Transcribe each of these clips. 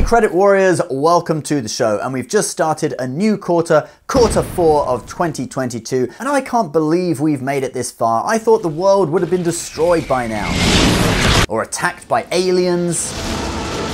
Hey credit warriors, welcome to the show. And we've just started a new quarter 4 of 2022, and I can't believe we've made it this far. I thought the world would have been destroyed by now, or attacked by aliens,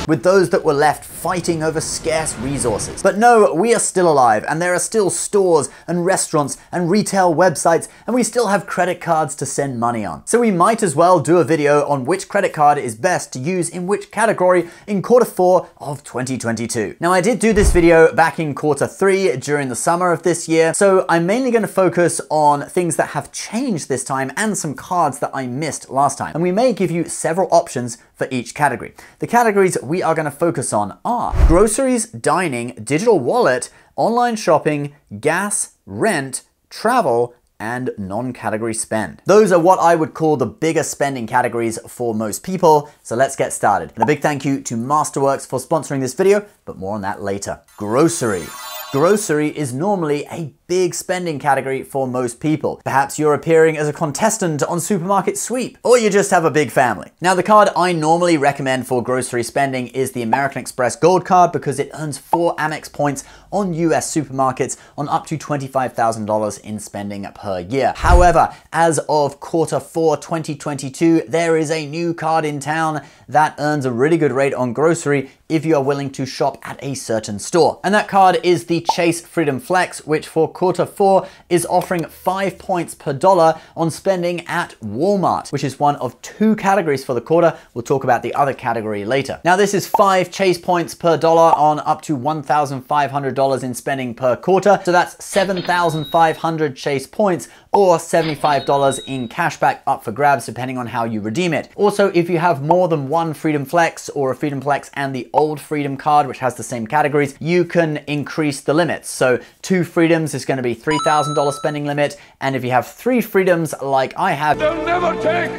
with those that were left fighting over scarce resources. But no, we are still alive, and there are still stores and restaurants and retail websites, and we still have credit cards to send money on. So we might as well do a video on which credit card is best to use in which category in quarter 4 of 2022. Now, I did do this video back in quarter 3 during the summer of this year, so I'm mainly going to focus on things that have changed this time and some cards that I missed last time. And we may give you several options for each category. The categories we are going to focus on are groceries, dining, digital wallet, online shopping, gas, rent, travel, and non-category spend. Those are what I would call the biggest spending categories for most people, so let's get started. And a big thank you to Masterworks for sponsoring this video, but more on that later. Grocery. Grocery is normally a big spending category for most people. Perhaps you're appearing as a contestant on Supermarket Sweep, or you just have a big family. Now, the card I normally recommend for grocery spending is the American Express Gold Card because it earns 4 Amex points on US supermarkets on up to $25,000 in spending per year. However, as of quarter 4 2022, there is a new card in town that earns a really good rate on grocery if you are willing to shop at a certain store. And that card is the Chase Freedom Flex, which for quarter 4 is offering 5 points per dollar on spending at Walmart, which is one of 2 categories for the quarter. We'll talk about the other category later. Now, this is 5 Chase points per dollar on up to $1,500 in spending per quarter. So that's 7,500 Chase points or $75 in cashback up for grabs, depending on how you redeem it. Also, if you have more than one Freedom Flex or a Freedom Flex and the old Freedom card, which has the same categories, you can increase the limits. So 2 Freedoms is going to be $3,000 spending limit. And if you have 3 Freedoms like I have, they'll never take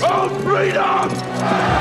our freedom!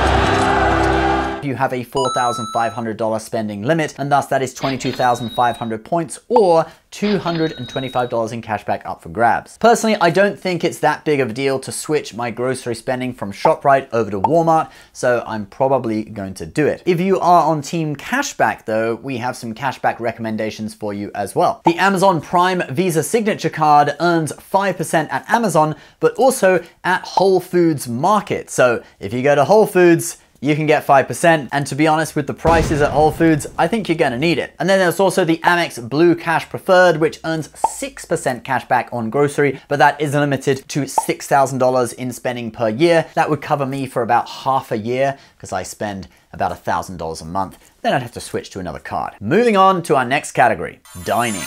you have a $4,500 spending limit, and thus that is 22,500 points or $225 in cashback up for grabs. Personally, I don't think it's that big of a deal to switch my grocery spending from ShopRite over to Walmart, so I'm probably going to do it. If you are on Team Cashback though, we have some cashback recommendations for you as well. The Amazon Prime Visa Signature Card earns 5% at Amazon, but also at Whole Foods Market. So if you go to Whole Foods, you can get 5%, and to be honest, with the prices at Whole Foods, I think you're gonna need it. And then there's also the Amex Blue Cash Preferred, which earns 6% cash back on grocery, but that is limited to $6,000 in spending per year. That would cover me for about half a year, because I spend about $1,000 a month. Then I'd have to switch to another card. Moving on to our next category, dining.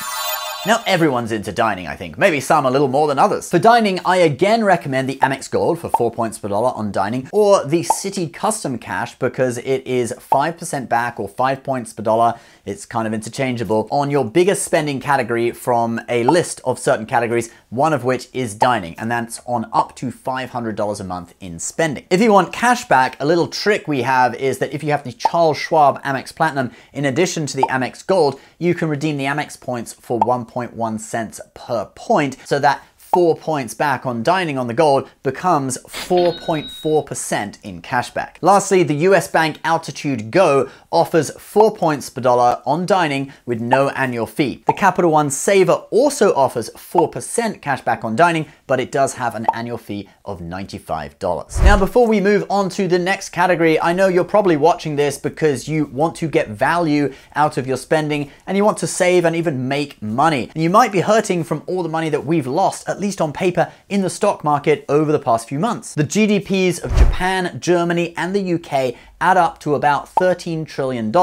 Now, everyone's into dining, I think. Maybe some a little more than others. For dining, I again recommend the Amex Gold for 4 points per dollar on dining, or the Citi Custom Cash because it is 5% back or 5 points per dollar. It's kind of interchangeable on your biggest spending category from a list of certain categories, one of which is dining, and that's on up to $500 a month in spending. If you want cash back, a little trick we have is that if you have the Charles Schwab Amex Platinum, in addition to the Amex Gold, you can redeem the Amex points for 1.1 cents per point, so that 4 points back on dining on the Gold becomes 4.4% in cashback. Lastly, the US Bank Altitude Go offers 4 points per dollar on dining with no annual fee. The Capital One Saver also offers 4% cashback on dining, but it does have an annual fee of $95. Now, before we move on to the next category, I know you're probably watching this because you want to get value out of your spending and you want to save and even make money. And you might be hurting from all the money that we've lost, at least on paper, in the stock market over the past few months. The GDPs of Japan, Germany, and the UK add up to about $13 trillion,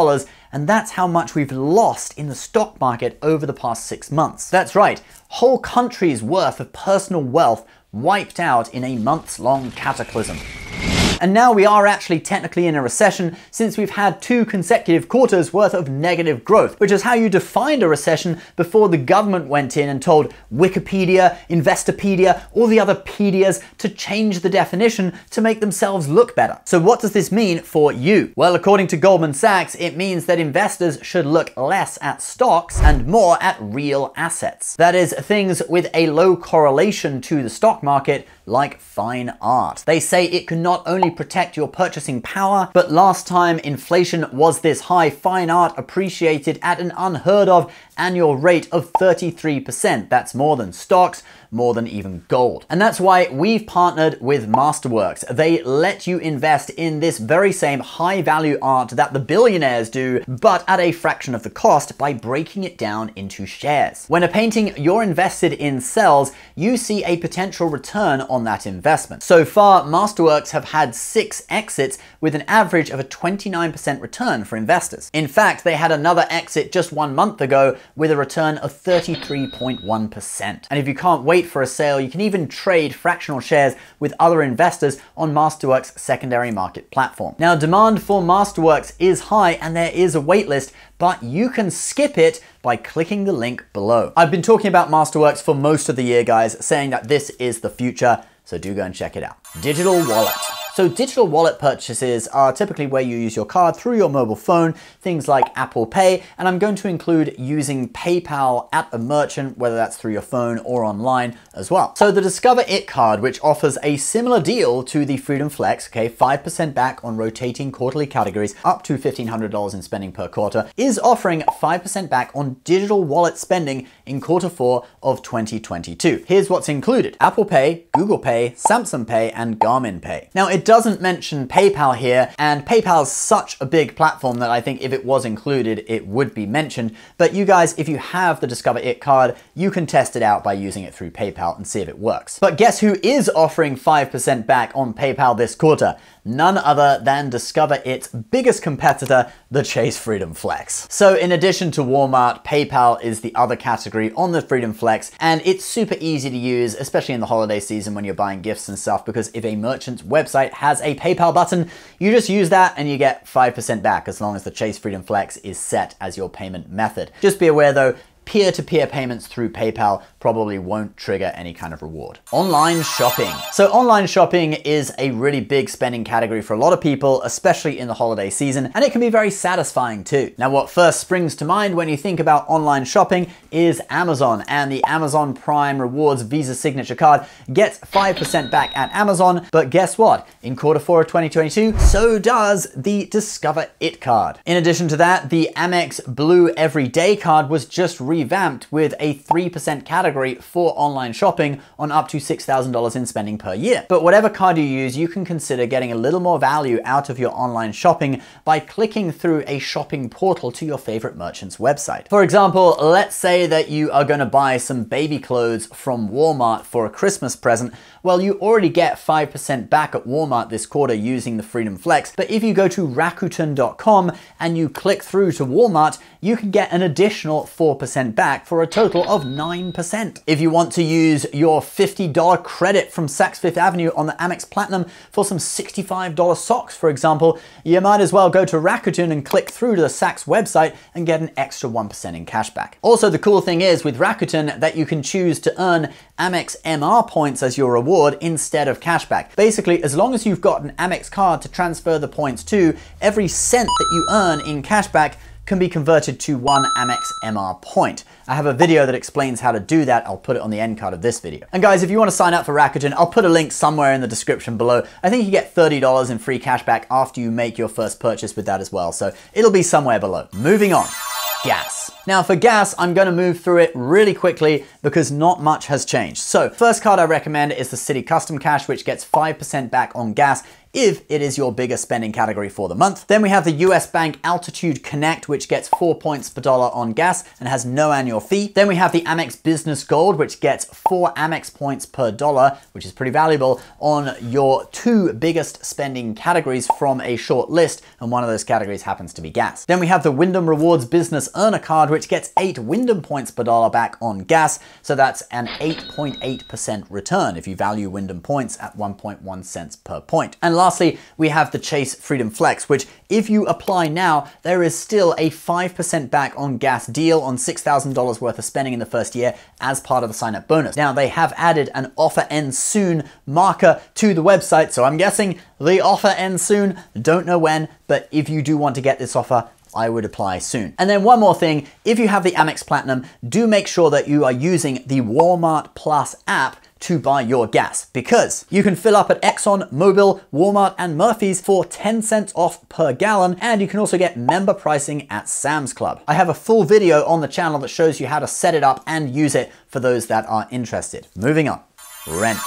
and that's how much we've lost in the stock market over the past 6 months. That's right, whole countries' worth of personal wealth wiped out in a months-long cataclysm. And now we are actually technically in a recession since we've had 2 consecutive quarters worth of negative growth, which is how you defined a recession before the government went in and told Wikipedia, Investopedia, all the other pedias to change the definition to make themselves look better. So what does this mean for you? Well, according to Goldman Sachs, it means that investors should look less at stocks and more at real assets. That is, things with a low correlation to the stock market, like fine art. They say it can not only protect your purchasing power, but last time inflation was this high, fine art appreciated at an unheard of annual rate of 33%. That's more than stocks, more than even gold. And that's why we've partnered with Masterworks. They let you invest in this very same high value art that the billionaires do, but at a fraction of the cost by breaking it down into shares. When a painting you're invested in sells, you see a potential return on that investment. So far, Masterworks have had 6 exits with an average of a 29% return for investors. In fact, they had another exit just 1 month ago with a return of 33.1%. And if you can't wait for a sale, you can even trade fractional shares with other investors on Masterworks' secondary market platform. Now, demand for Masterworks is high and there is a waitlist, but you can skip it by clicking the link below. I've been talking about Masterworks for most of the year, guys, saying that this is the future, so do go and check it out. Digital wallet. So digital wallet purchases are typically where you use your card through your mobile phone, things like Apple Pay, and I'm going to include using PayPal at a merchant, whether that's through your phone or online as well. So the Discover It card, which offers a similar deal to the Freedom Flex, okay, 5% back on rotating quarterly categories up to $1,500 in spending per quarter, is offering 5% back on digital wallet spending in Q4 of 2022. Here's what's included: Apple Pay, Google Pay, Samsung Pay, and Garmin Pay. Now, it doesn't mention PayPal here, and PayPal is such a big platform that I think if it was included, it would be mentioned. But you guys, if you have the Discover It card, you can test it out by using it through PayPal and see if it works. But guess who is offering 5% back on PayPal this quarter? None other than Discover It's biggest competitor, the Chase Freedom Flex. So in addition to Walmart, PayPal is the other category on the Freedom Flex, and it's super easy to use, especially in the holiday season when you're buying gifts and stuff, because if a merchant's website has a PayPal button, you just use that and you get 5% back as long as the Chase Freedom Flex is set as your payment method. Just be aware though, peer-to-peer payments through PayPal probably won't trigger any kind of reward. Online shopping. So online shopping is a really big spending category for a lot of people, especially in the holiday season, and it can be very satisfying too. Now, what first springs to mind when you think about online shopping is Amazon, and the Amazon Prime Rewards Visa Signature Card gets 5% back at Amazon, but guess what? In Q4 of 2022, so does the Discover It card. In addition to that, the Amex Blue Everyday card was just revamped with a 3% category for online shopping on up to $6,000 in spending per year. But whatever card you use, you can consider getting a little more value out of your online shopping by clicking through a shopping portal to your favorite merchant's website. For example, let's say that you are going to buy some baby clothes from Walmart for a Christmas present. Well, you already get 5% back at Walmart this quarter using the Freedom Flex, but if you go to Rakuten.com and you click through to Walmart, you can get an additional 4% back for a total of 9%. If you want to use your $50 credit from Saks Fifth Avenue on the Amex Platinum for some $65 socks, for example, you might as well go to Rakuten and click through to the Saks website and get an extra 1% in cashback. Also, the cool thing is with Rakuten that you can choose to earn Amex MR points as your reward instead of cashback. Basically, as long as you've got an Amex card to transfer the points to, every cent that you earn in cashback can be converted to 1 Amex MR point. I have a video that explains how to do that. I'll put it on the end card of this video. And guys, if you want to sign up for Rakuten, I'll put a link somewhere in the description below. I think you get $30 in free cashback after you make your first purchase with that as well. So it'll be somewhere below. Moving on. Gas. Now for gas, I'm going to move through it really quickly because not much has changed. So first card I recommend is the Citi Custom Cash, which gets 5% back on gas if it is your biggest spending category for the month. Then we have the US Bank Altitude Connect, which gets 4 points per dollar on gas and has no annual fee. Then we have the Amex Business Gold, which gets 4 Amex points per dollar, which is pretty valuable on your 2 biggest spending categories from a short list, and one of those categories happens to be gas. Then we have the Wyndham Rewards Business Earner Card, which gets 8 Wyndham points per dollar back on gas, so that's an 8.8% return if you value Wyndham points at 1.1 cents per point. And lastly, we have the Chase Freedom Flex, which if you apply now, there is still a 5% back on gas deal on $6,000 worth of spending in the first year as part of the sign-up bonus. Now, they have added an offer ends soon marker to the website, so I'm guessing the offer ends soon. Don't know when, but if you do want to get this offer, I would apply soon. And then one more thing, if you have the Amex Platinum, do make sure that you are using the Walmart Plus app to buy your gas, because you can fill up at Exxon, Mobil, Walmart, and Murphy's for 10 cents off per gallon, and you can also get member pricing at Sam's Club. I have a full video on the channel that shows you how to set it up and use it for those that are interested. Moving on. Rent.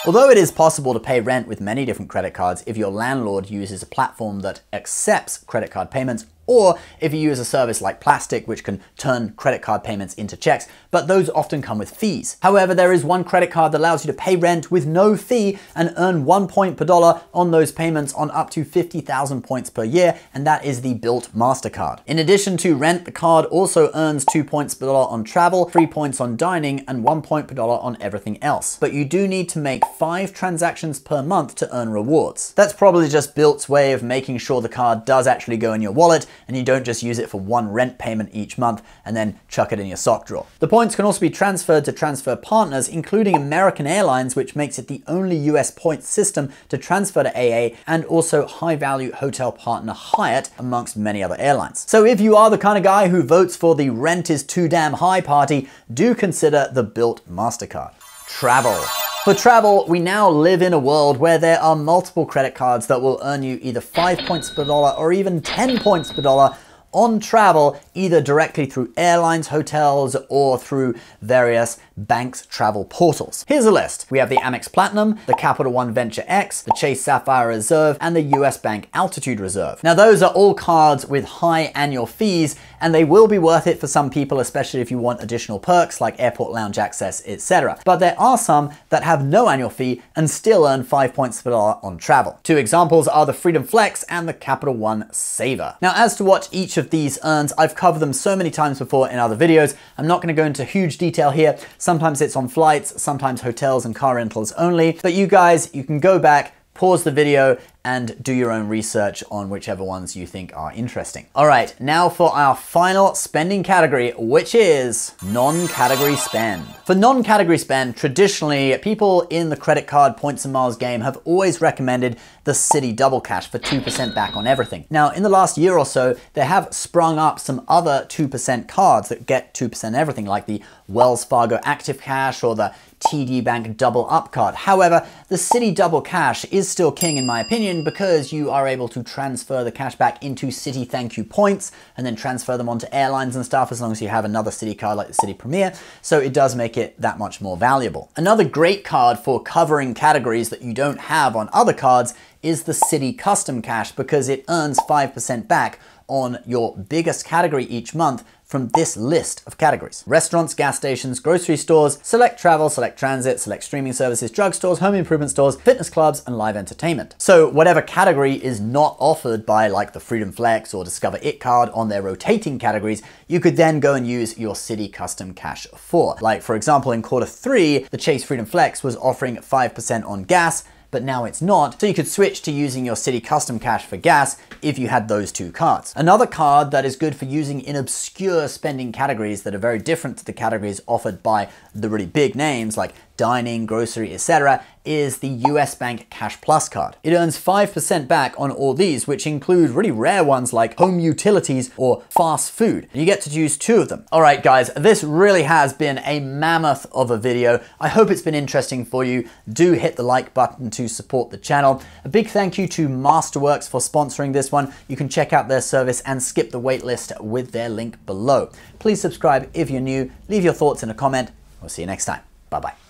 Although it is possible to pay rent with many different credit cards if your landlord uses a platform that accepts credit card payments, or if you use a service like Plastic, which can turn credit card payments into checks, but those often come with fees. However, there is one credit card that allows you to pay rent with no fee and earn 1 point per dollar on those payments on up to 50,000 points per year, and that is the Bilt MasterCard. In addition to rent, the card also earns 2 points per dollar on travel, 3 points on dining, and 1 point per dollar on everything else. But you do need to make 5 transactions per month to earn rewards. That's probably just Bilt's way of making sure the card does actually go in your wallet, and you don't just use it for one rent payment each month and then chuck it in your sock drawer. The points can also be transferred to transfer partners, including American Airlines, which makes it the only US point system to transfer to AA, and also high-value hotel partner Hyatt, amongst many other airlines. So if you are the kind of guy who votes for the rent is too damn high party, do consider the Bilt MasterCard. Travel. For travel, we now live in a world where there are multiple credit cards that will earn you either 5 points per dollar or even 10 points per dollar on travel, either directly through airlines, hotels, or through various banks' travel portals. Here's a list. We have the Amex Platinum, the Capital One Venture X, the Chase Sapphire Reserve, and the US Bank Altitude Reserve. Now, those are all cards with high annual fees, and they will be worth it for some people, especially if you want additional perks like airport lounge access, etc. But there are some that have no annual fee and still earn 5 points per dollar on travel. Two examples are the Freedom Flex and the Capital One Saver. Now, as to what each of these earns, I've covered them so many times before in other videos. I'm not going to go into huge detail here. Sometimes it's on flights, sometimes hotels and car rentals only. But you guys, you can go back, pause the video, and do your own research on whichever ones you think are interesting. All right, now for our final spending category, which is non-category spend. For non-category spend, traditionally, people in the credit card points and miles game have always recommended the Citi Double Cash for 2% back on everything. Now, in the last year or so, there have sprung up some other 2% cards that get 2% everything, like the Wells Fargo Active Cash or the TD Bank Double Up card. However, the Citi Double Cash is still king in my opinion, because you are able to transfer the cash back into Citi Thank You points and then transfer them onto airlines and stuff, as long as you have another Citi card like the Citi Premier. So it does make it that much more valuable. Another great card for covering categories that you don't have on other cards is the Citi Custom Cash, because it earns 5% back on your biggest category each month from this list of categories: restaurants, gas stations, grocery stores, select travel, select transit, select streaming services, drugstores, home improvement stores, fitness clubs, and live entertainment. So whatever category is not offered by like the Freedom Flex or Discover It card on their rotating categories, you could then go and use your Citi Custom Cash for. Like, for example, in Q3, the Chase Freedom Flex was offering 5% on gas, but now it's not. So you could switch to using your Citi Custom Cash for gas if you had those two cards. Another card that is good for using in obscure spending categories that are very different to the categories offered by the really big names like dining, grocery, etc., is the US Bank Cash Plus card. It earns 5% back on all these, which include really rare ones like home utilities or fast food. You get to choose 2 of them. All right, guys, this really has been a mammoth of a video. I hope it's been interesting for you. Do hit the like button to support the channel. A big thank you to Masterworks for sponsoring this one. You can check out their service and skip the waitlist with their link below. Please subscribe if you're new. Leave your thoughts in a comment. We'll see you next time. Bye-bye.